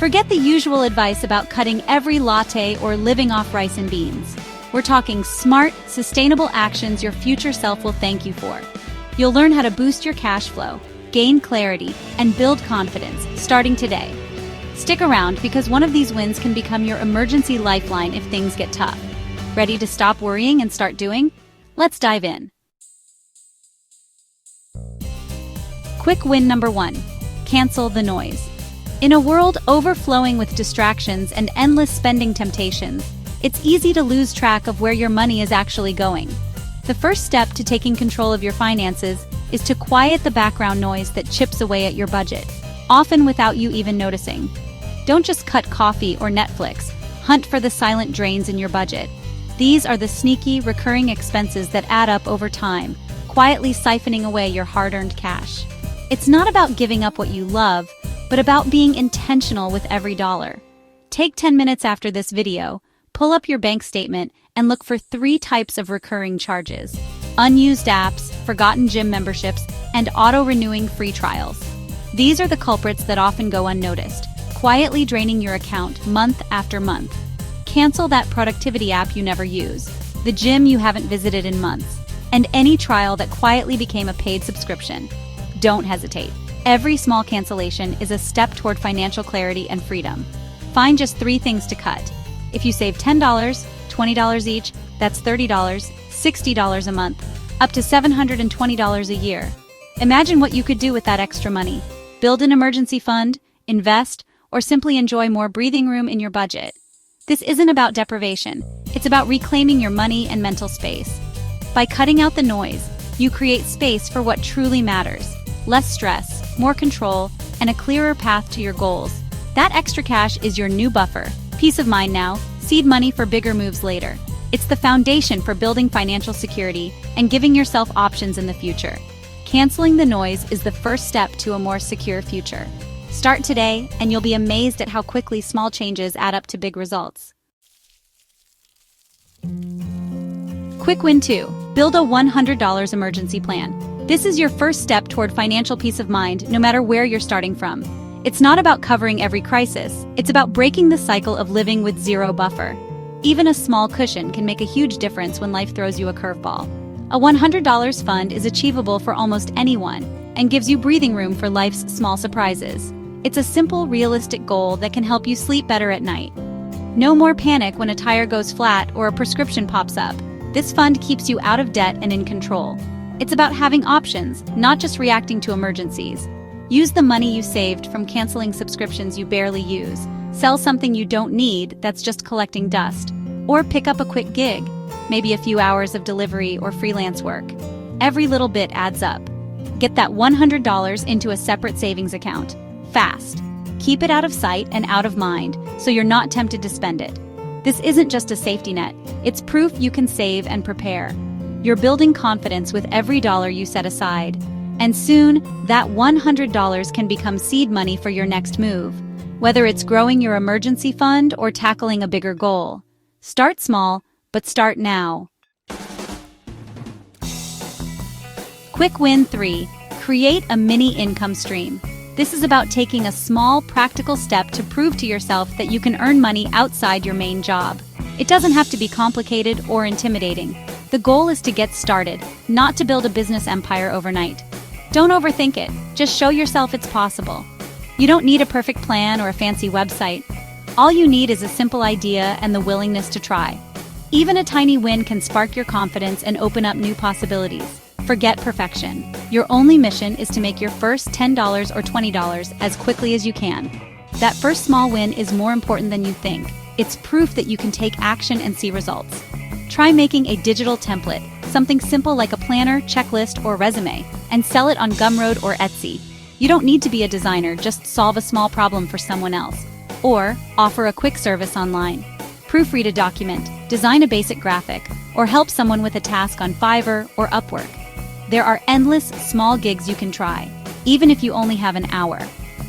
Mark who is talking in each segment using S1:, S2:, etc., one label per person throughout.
S1: Forget the usual advice about cutting every latte or living off rice and beans. We're talking smart, sustainable actions your future self will thank you for. You'll learn how to boost your cash flow, gain clarity, and build confidence starting today. Stick around because one of these wins can become your emergency lifeline if things get tough. Ready to stop worrying and start doing? Let's dive in. Quick win number 1. Cancel the noise. In a world overflowing with distractions and endless spending temptations, it's easy to lose track of where your money is actually going. The first step to taking control of your finances is to quiet the background noise that chips away at your budget, often without you even noticing. Don't just cut coffee or Netflix, hunt for the silent drains in your budget. These are the sneaky, recurring expenses that add up over time, quietly siphoning away your hard-earned cash. It's not about giving up what you love, but about being intentional with every dollar. Take 10 minutes after this video, pull up your bank statement, and look for 3 types of recurring charges: unused apps, forgotten gym memberships, and auto-renewing free trials. These are the culprits that often go unnoticed, quietly draining your account month after month. Cancel that productivity app you never use, the gym you haven't visited in months, and any trial that quietly became a paid subscription. Don't hesitate. Every small cancellation is a step toward financial clarity and freedom. Find just 3 things to cut. If you save $10, $20 each, that's $30, $60 a month, up to $720 a year. Imagine what you could do with that extra money. Build an emergency fund, invest, or simply enjoy more breathing room in your budget. This isn't about deprivation. It's about reclaiming your money and mental space. By cutting out the noise, you create space for what truly matters. Less stress, more control, and a clearer path to your goals. That extra cash is your new buffer. Peace of mind now, seed money for bigger moves later. It's the foundation for building financial security and giving yourself options in the future. Canceling the noise is the first step to a more secure future. Start today, and you'll be amazed at how quickly small changes add up to big results. Quick win 2. Build a $100 emergency plan. This is your first step toward financial peace of mind, no matter where you're starting from. It's not about covering every crisis. It's about breaking the cycle of living with zero buffer. Even a small cushion can make a huge difference when life throws you a curveball. A $100 fund is achievable for almost anyone and gives you breathing room for life's small surprises. It's a simple, realistic goal that can help you sleep better at night. No more panic when a tire goes flat or a prescription pops up. This fund keeps you out of debt and in control. It's about having options, not just reacting to emergencies. Use the money you saved from canceling subscriptions you barely use. Sell something you don't need that's just collecting dust. Or pick up a quick gig, maybe a few hours of delivery or freelance work. Every little bit adds up. Get that $100 into a separate savings account. Fast. Keep it out of sight and out of mind so you're not tempted to spend it. This isn't just a safety net, it's proof you can save and prepare. You're building confidence with every dollar you set aside. And soon, that $100 can become seed money for your next move, whether it's growing your emergency fund or tackling a bigger goal. Start small, but start now. Quick win 3. Create a mini income stream. This is about taking a small, practical step to prove to yourself that you can earn money outside your main job. It doesn't have to be complicated or intimidating. The goal is to get started, not to build a business empire overnight. Don't overthink it. Just show yourself it's possible. You don't need a perfect plan or a fancy website. All you need is a simple idea and the willingness to try. Even a tiny win can spark your confidence and open up new possibilities. Forget perfection. Your only mission is to make your first $10 or $20 as quickly as you can. That first small win is more important than you think. It's proof that you can take action and see results. Try making a digital template, something simple like a planner, checklist, or resume, and sell it on Gumroad or Etsy. You don't need to be a designer, just solve a small problem for someone else. Or offer a quick service online. Proofread a document, design a basic graphic, or help someone with a task on Fiverr or Upwork. There are endless small gigs you can try, even if you only have an hour.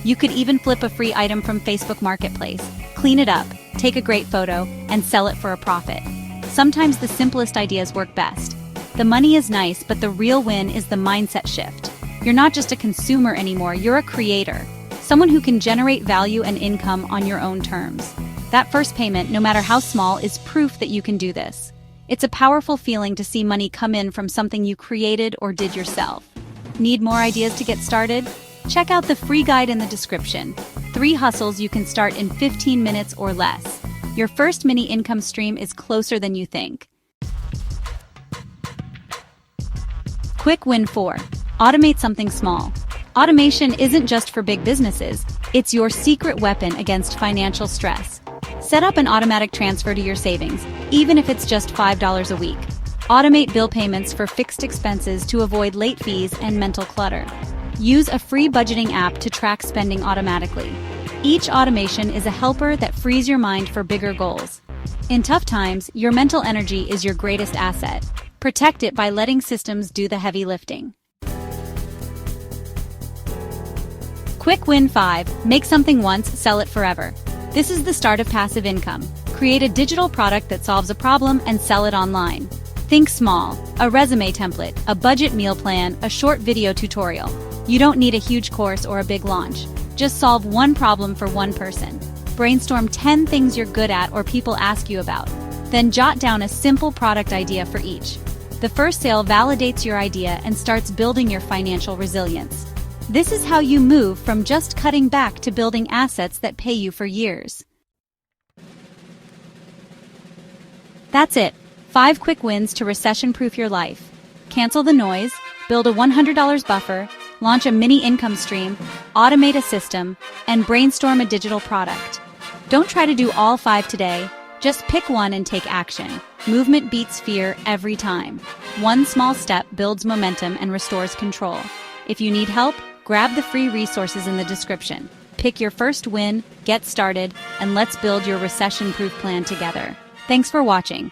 S1: You could even flip a free item from Facebook Marketplace, clean it up, take a great photo, and sell it for a profit. Sometimes the simplest ideas work best. The money is nice, but the real win is the mindset shift. You're not just a consumer anymore, you're a creator. someone who can generate value and income on your own terms. That first payment, no matter how small, is proof that you can do this. It's a powerful feeling to see money come in from something you created or did yourself. Need more ideas to get started? Check out the free guide in the description. 3 hustles you can start in 15 minutes or less. Your first mini income stream is closer than you think. Quick win 4. Automate something small. Automation isn't just for big businesses, it's your secret weapon against financial stress. Set up an automatic transfer to your savings, even if it's just $5 a week. Automate bill payments for fixed expenses to avoid late fees and mental clutter. Use a free budgeting app to track spending automatically. Each automation is a helper that frees your mind for bigger goals. In tough times, your mental energy is your greatest asset. Protect it by letting systems do the heavy lifting. Quick win 5. Make something once, sell it forever. This is the start of passive income. Create a digital product that solves a problem and sell it online. Think small. A resume template, a budget meal plan, a short video tutorial. You don't need a huge course or a big launch. Just solve one problem for one person. Brainstorm 10 things you're good at or people ask you about. Then jot down a simple product idea for each. The first sale validates your idea and starts building your financial resilience. This is how you move from just cutting back to building assets that pay you for years. That's it. 5 quick wins to recession-proof your life. Cancel the noise, build a $100 buffer, launch a mini income stream, automate a system, and brainstorm a digital product. Don't try to do all 5 today. Just pick one and take action. Movement beats fear every time. One small step builds momentum and restores control. If you need help, grab the free resources in the description. Pick your first win, get started, and let's build your recession-proof plan together. Thanks for watching.